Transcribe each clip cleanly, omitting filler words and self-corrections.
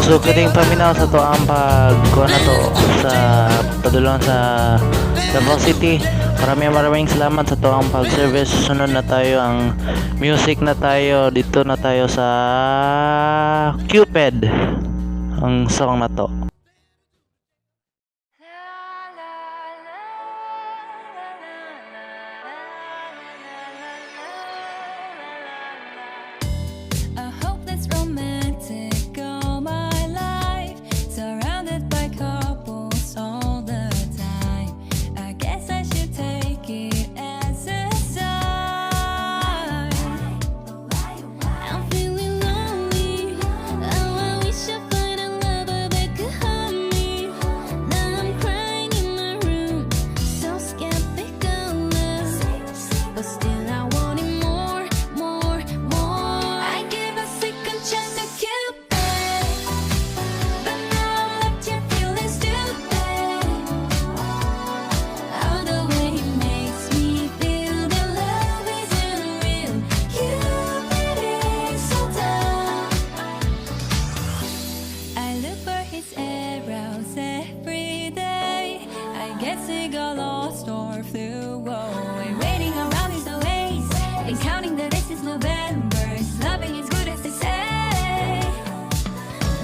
So kiting paminaw sa to ang pagkuha na to sa padulong sa Davao City. Maraming salamat sa to ang pag-service. Sunod na tayo ang music na tayo. Dito na tayo sa Cupid. Ang song na to. A hopeless romantic all my life, surrounded by couples all the time. I guess I should take it as a sign. I'm feeling lonely. Oh, I wish I find a lover that could hold me. Now I'm crying in my room, so skeptical of, but still I want it more, more, more. I give a second chance to Cupid, but now I'm left here feeling stupid. All the way he makes me feel that love isn't real. Cupid is so dumb. I look for his arrows every day. I guess he got lost or flew away. Waiting around is the ways, and counting the days is November. His loving is good as they say.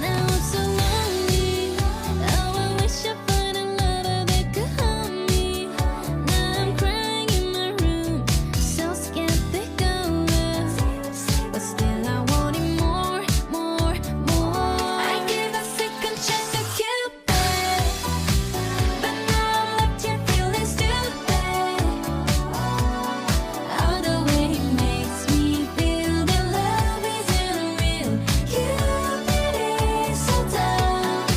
Now I'm so lonely. Oh, I wish I find a lover that could hold me. Now I'm crying in my room, so skeptical of, but still I want it more, more, more. I give a second chance to Cupid, but now I'm left here feeling stupid. All the way he makes me feel that love isn't real. Cupid is so dumb.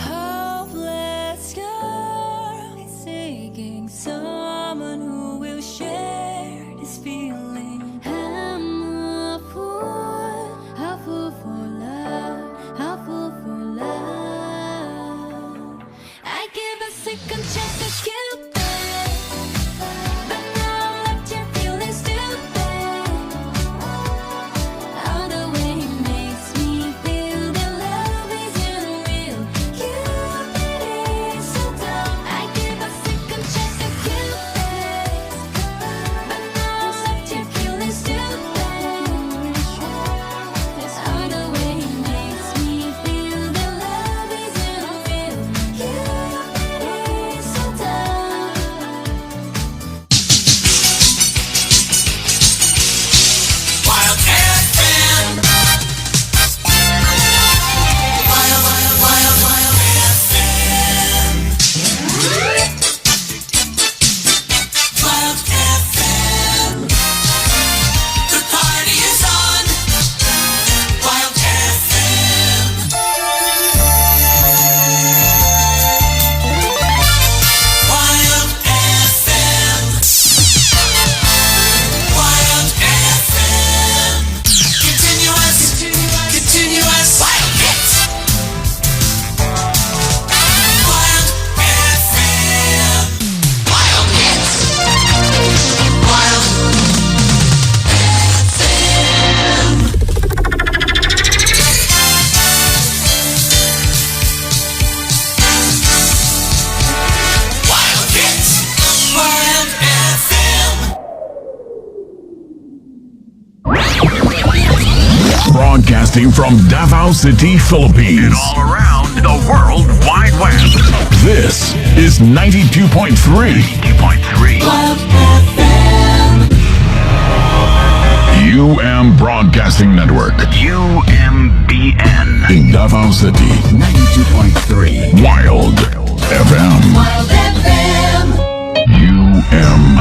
Hopeless girl is seeking someone who will share this feeling. I'm a fool for love, a fool for love. I give a second chance to Cupid, but now I'm left here feeling stupid. All the way he makes me feel that love isn't real. Cupid is so dumb. I give a second chance to Cupid, but now I'm left here feeling stupid. All the way he makes me feel that love isn't real. Cupid is so dumb. Wild FM. Wild, wild, wild, wild FM. Wild FM. The party is on. Wild FM. Wild FM. Wild FM. Continuous, continuous wild hits. Wild FM. Wild hits. Wild FM. Wild hits. Wild FM. Broadcasting from Davao City, Philippines. And all around the World Wide Web. This is 92.3. 92.3. Wild FM. UM Broadcasting Network. UMBN. In Davao City. 92.3. Wild FM. Wild FM. UMBN.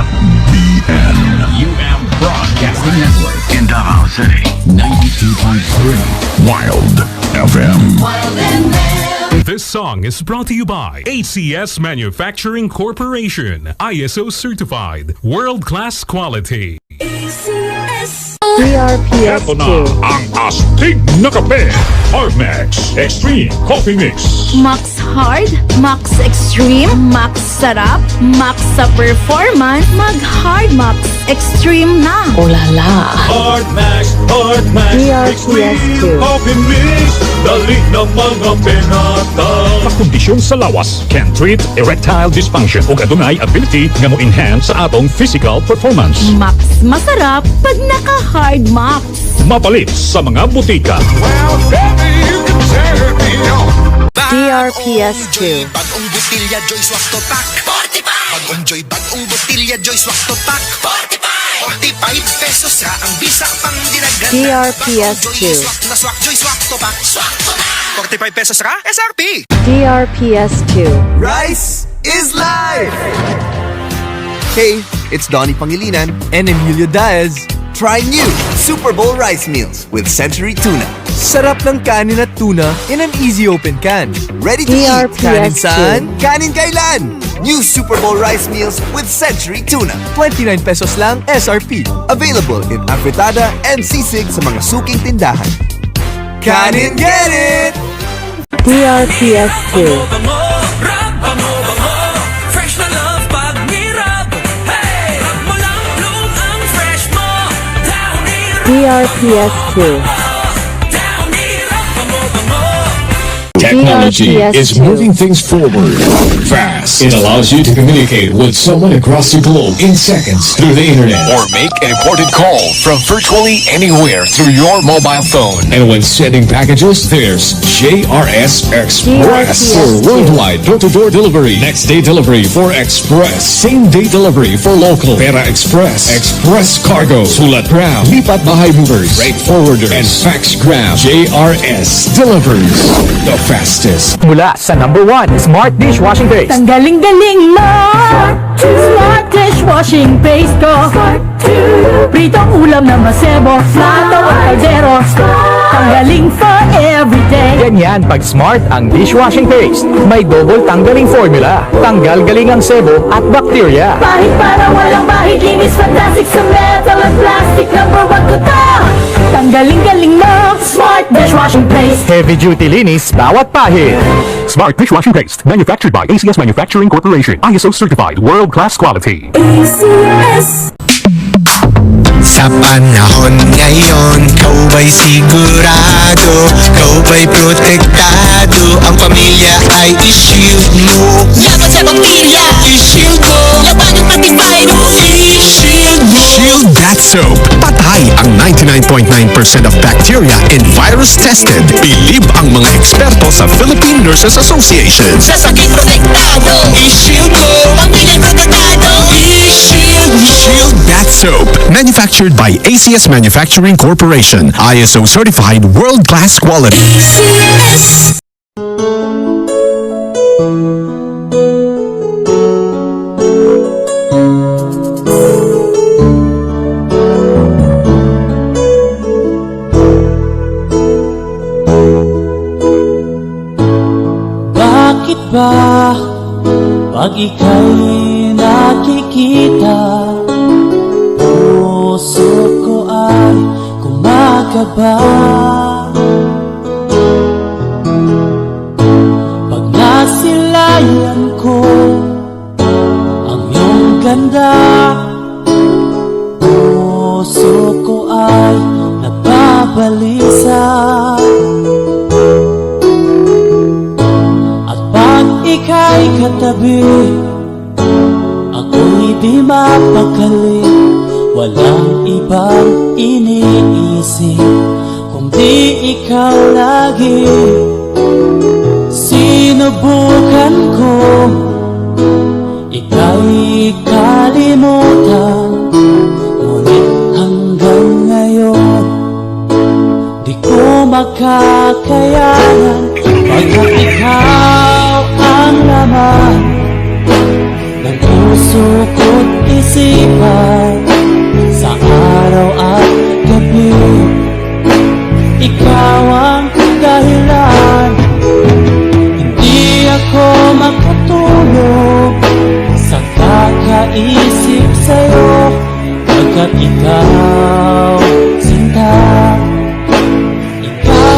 UM Broadcasting Network. In Davao City. 92.3. Wild FM. Wild FM. This song is brought to you by ACS Manufacturing Corporation. ISO certified. World-class quality. ACS. Ito na ang astig na kape. Armax Extreme Coffee Mix. Max Hard, Max Extreme, Max Sarap, Max sa performance, mag-Hard Max Extreme na. Hard Max Extreme Coffee Mix. Dali ng mga penata. Pakondisyon sa lawas can treat erectile dysfunction o adunay ability nga mo enhance sa atong physical performance. Max masarap pag naka-Hard Max. Mapalit sa mga butika. Well, baby, you can turn me on. DRPS2. Bagong botilya Joy Swak to Pack 45. Bagong Joy, bagong botilya Joy Swak to Pack 45. 45 pesos ra ang bisa pang dinagan. DRPS2. Bagong Joy Swak na Swak Joy Swak to Pack 45 pesos ra SRP. DRPS2. Rice is life! Hey, it's Donnie Pangilinan and Emilio Diaz. Try new Super Bowl rice meals with Century Tuna. Sarap ng kanin at tuna in an easy open can. Ready to eat. Kanin saan? Kanin kailan? New Super Bowl rice meals with Century Tuna. 29 pesos lang SRP. Available in Afritada and Sisig sa mga suking tindahan. Kanin get it! DRPS2. Fresh na love pag nirab. Hey! Rub mo lang bloom ang fresh mo. Down nirab. DRPS2. Down nirab. Bango. Technology is DRPS2. moving things forward fast. It allows you to communicate with someone across the globe in seconds through the internet or make an important call from virtually anywhere through your mobile phone. And when sending packages, there's JRS Express for worldwide door-to-door delivery, next-day delivery for express, same-day delivery for local, Pera Express, Express Cargo, Sulat Gram, Lipat Bahay Movers, Freight Forwarders, and Fax Gram. JRS delivers the fastest. Mula sa #1 Smart Dishwashing Paste. Ang galing-galing mo! Smart dishwashing paste ko. Pritong ulam na masebo. Plato at kaldero. Tanggaling for everyday. Ganyan pag Smart ang dishwashing paste. May double tanggaling formula. Tanggal galing ang sebo at bakterya. Bahid para walang bahid. Linis fantastic sa metal at plastic. #1 ko to. Tanggaling-galing mo. Smart dishwashing paste. Heavy duty linis bawat pahid. Smart Dishwashing Paste, manufactured by ACS Manufacturing Corporation. ISO certified, world-class quality. ACS. Sa panahon ngayon, kau ba'y sigurado? Kau ba'y protektado? Ang pamilya ay i-shield mo. Laban sa bakterya, i-shield mo. Laban ng antivirus, i-shield mo. Shield That Soap. Patay ang 99.9% of bacteria and virus tested. Believe ang mga eksperto sa Philippine Nurses Association. Sa sakit protektado, i-shield mo. Pamilya protektado, i-shield mo. Shield That Soap. Manufactured by ACS Manufacturing Corporation. ISO certified world-class quality. ACS. Bakit ba pag ika'y nakikita, puso ko ay kumakaba? Pag nasilayan ko ang iyong ganda, puso ko ay nababalisa. At pag ika'y katabi, ako'y di mapakali. Walang ibang iniisip kundi ikaw lagi. Sinubukan ko ika'y kalimutan, ngunit hanggang ngayon di ko makakayanan. Pagkat ikaw ang laman ng puso ko't isipan, sa araw at gabi, ikaw ang dahilan. Hindi ako makatulog sa kakaisip sa'yo, pagkat ikaw, sinta, ikaw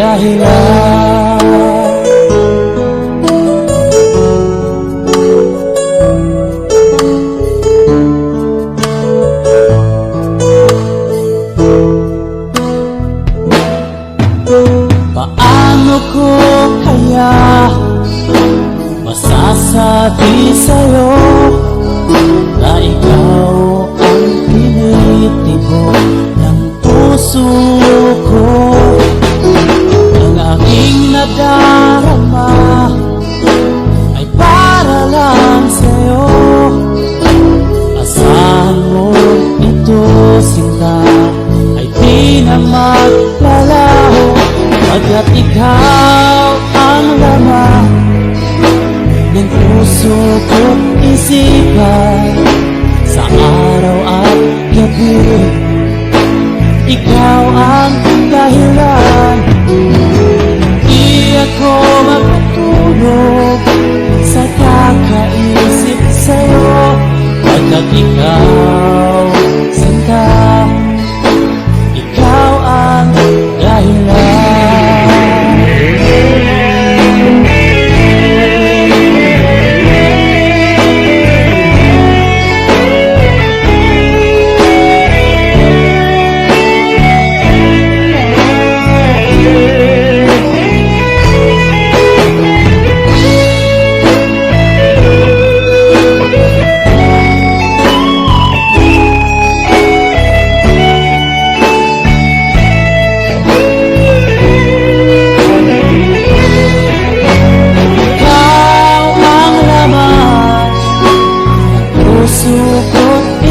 dahilan. Paano ko kaya masasabi sa'yo na ikaw ang pinitibok ng puso ko? Ang aking nadarama ay para lang sa'yo. Asahan mo ito, sinta, ay di na maglalaho, pagkat ikaw ang laman ng puso ko't isipan. Sa araw at gabi, ikaw ang dahilan. Di ako makatulog sa kakaisip sa'yo, pagkat ikaw, sinta, ikaw ang dahilan.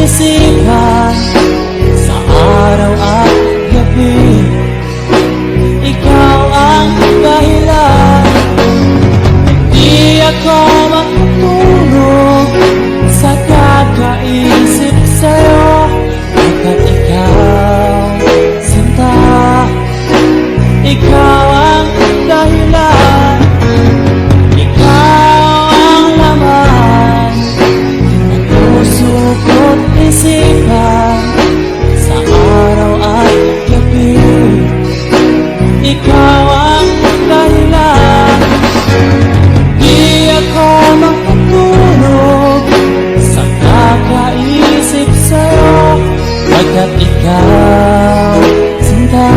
Isipan sa araw at gabi, ikaw ang dahilan. Di ako makatulog sa kakaisip sa'yo, pagkat ikaw, sinta, ikaw ang dahilan. Ikaw ang laman ng puso ko't isipan. Sa araw at gabi, ikaw ang dahilan. Di ako makatulog sa kakaisip sa'yo, pagkat ikaw, sinta,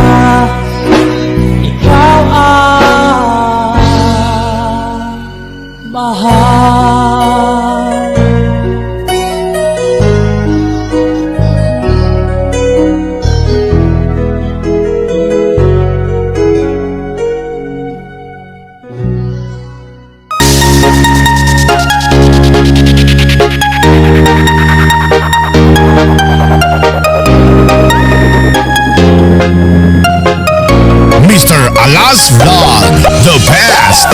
ikaw ang mahal. Mr. Alas Vlog, the best.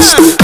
past.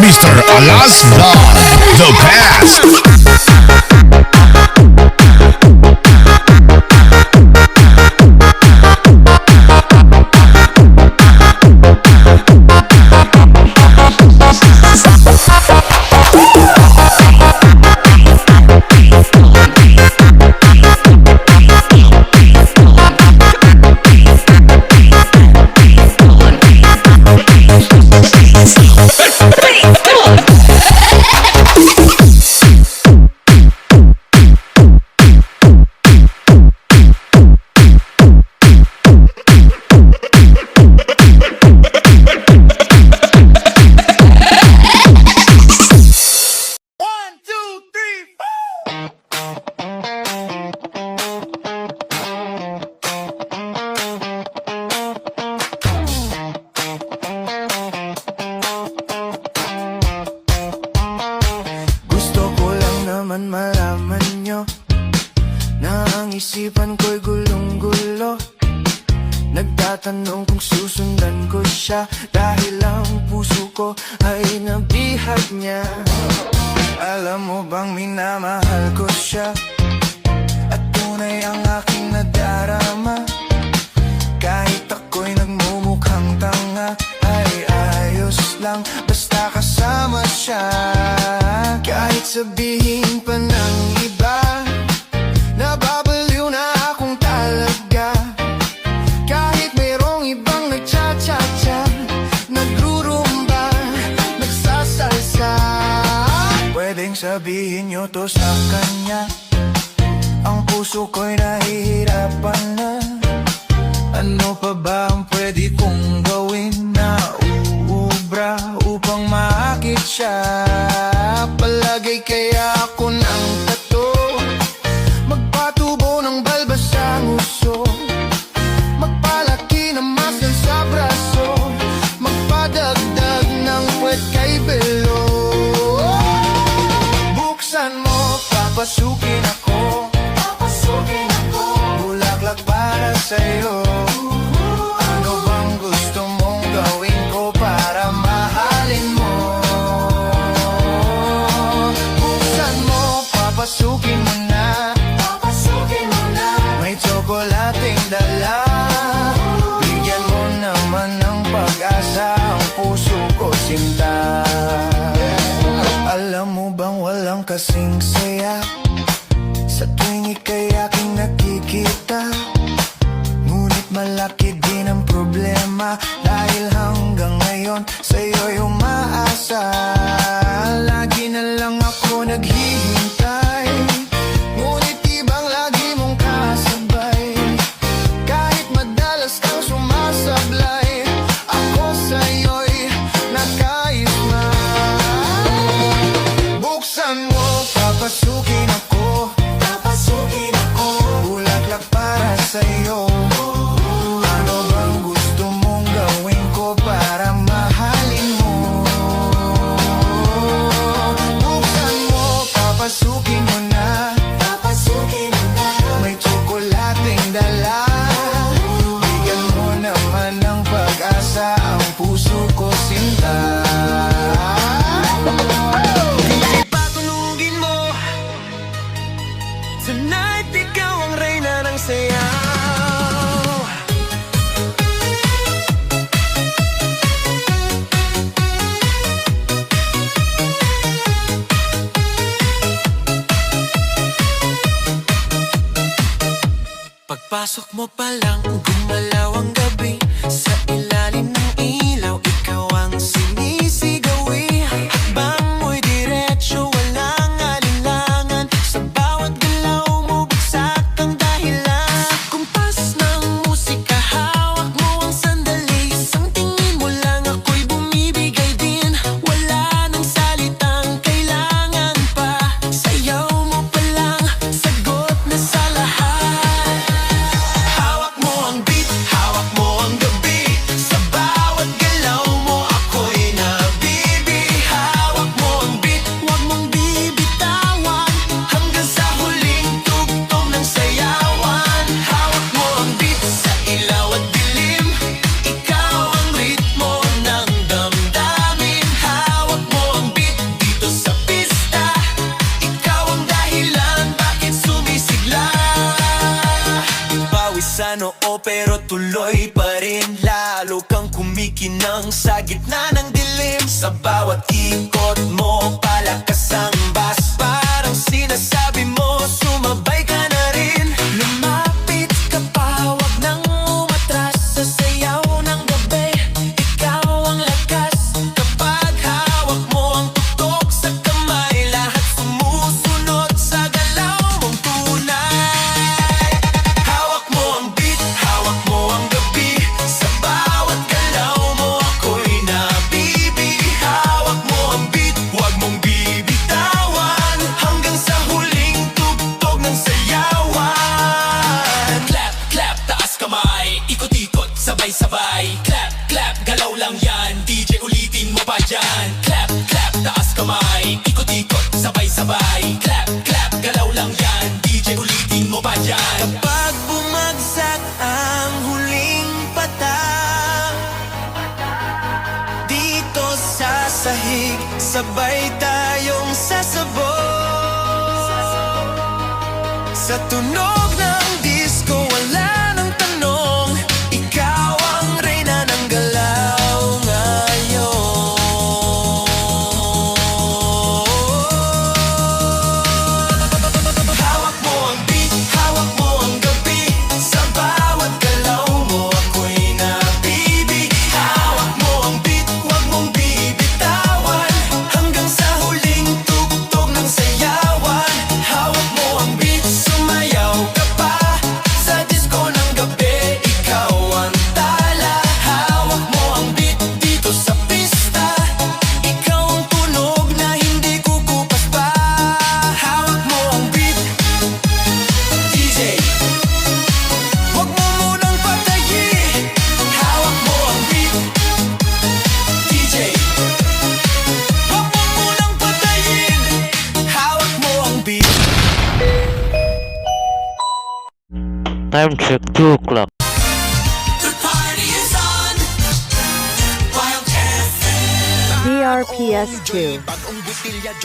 Mr. Alas Don, the past. Gusto ko lang naman malaman nyo na ang isipan ko'y gulong-gulo. Nagtatanong kung susundan ko siya dahil ang puso ko ay nabihag niya. Alam mo bang minamahal ko siya at tunay ang aking nadarama. Kahit ako'y nagmumukhang tanga ay ayos lang basta kasama siya. Kahit sabihin pa ng iba nababaliw na akong talaga. Kahit mayroong ibang nagcha-cha-cha, nagrurumba, nagsasalsa, pwedeng sabihin nyo to sa kanya. Ang puso ko'y nahihirapan na. Ano pa ba ang pwede kong gawin na uubra upang maakit siya? Palagay kaya ako ng tato, magpatubo ng balbas sa nguso, magpalaki ng muscle sa braso, magpadagdag ng puwet kay belo. Buksan mo, papasukin ako, bulaklak para sa'yo. Ano bang gusto mong gawin ko para mahalin mo? Buksan mo, papasukin mo na, may tsokolating dala. Bigyan mo naman ng pag-asa ang puso ko, sinta. Alam mo bang walang kasing saya sa tuwing ika'y aking nakikita? Ngunit malaki din ang problema dahil hanggang ngayon sa'yo'y umaasa. Lagi na lang ako naghihintay, ngunit ibang lagi mong kasabay. Kahit madalas ka Pagpasok mo pa lang, gumalaw ang gabi. Sa ilalim ng ilaw, ikaw ang sinisigawi. Hakbang mo'y diretso, walang alinlangan. Sa bawat galaw mo, bagsak ang dahilan. Sa kumpas ng musika, hawak mo ang sandali. Isang tingin mo lang, ako'y bumibigay din. Wala nang salitang kailangan pa. Sayaw mo pa lang, sagot na sa lahat. Hawak mo ang beat, hawak mo ang gabi. Sa bawat galaw mo, ako'y nabibi. Hawak mo ang beat, huwag mong bibitawan. Hanggang sa huling tugtog ng sayawan. Hawak mo ang beat, sa ilaw at dilim. Ikaw ang ritmo ng damdamin. Hawak mo ang beat, dito sa pista. Ikaw ang dahilan, bakit sumisigla. Pawisan oo pero tuloy pa rin. Lalo kang kumikinang sa gitna ng dilim. Sa bawat ikot mo, palakas ang bass. Parang sinasabi mo, sumabay ka na rin. Lumapit ka pa, wag nang umatras. Sa sayaw ng gabi, ikaw ang lakas. Kapag hawak mo ang tutok sa kamay, lahat sumusunod sa galaw mong tunay. Hawak mo ang beat, hawak mo ang gabi. Sa bawat galaw mo, ako'y nabibi. Hawak mo ang beat, huwag mong bibitawan. Hanggang sa huling tugtog ng sayawan. Clap, clap, taas kamay. Ikot-ikot, sabay-sabay. Clap, clap, galaw lang yan. DJ ulitin mo pa dyan. Clap, clap, taas kamay. Ikot-ikot, sabay-sabay. Clap, clap, galaw lang yan. DJ ulitin mo pa dyan. Kapag bumagsak ang huling patak, dito sa sahig, sabay tayong sasabog. Sa tunog ng disco, wala nang tanong. Ikaw ang reyna ng galaw ngayon. Hawak mo ang beat, hawak mo ang gabi. Sa bawat galaw mo, ako'y nabibi. Hawak mo ang beat, huwag mong bibitawan. Hanggang sa huling tugtog ng sayawan. Hawak mo ang beat, sumayaw ka pa. Sa disco ng gabi, ikaw ang tala. Hawak mo ang beat, dito sa pista. Ikaw ang tunog na hindi kukupas pa. Hawak mo ang beat, DJ, huwag mo munang patayin. Hawak mo ang beat, DJ, huwag mo munang patayin. Hawak mo ang beat. Time check 2 o'clock. The party is on. Wild FM. DRPS2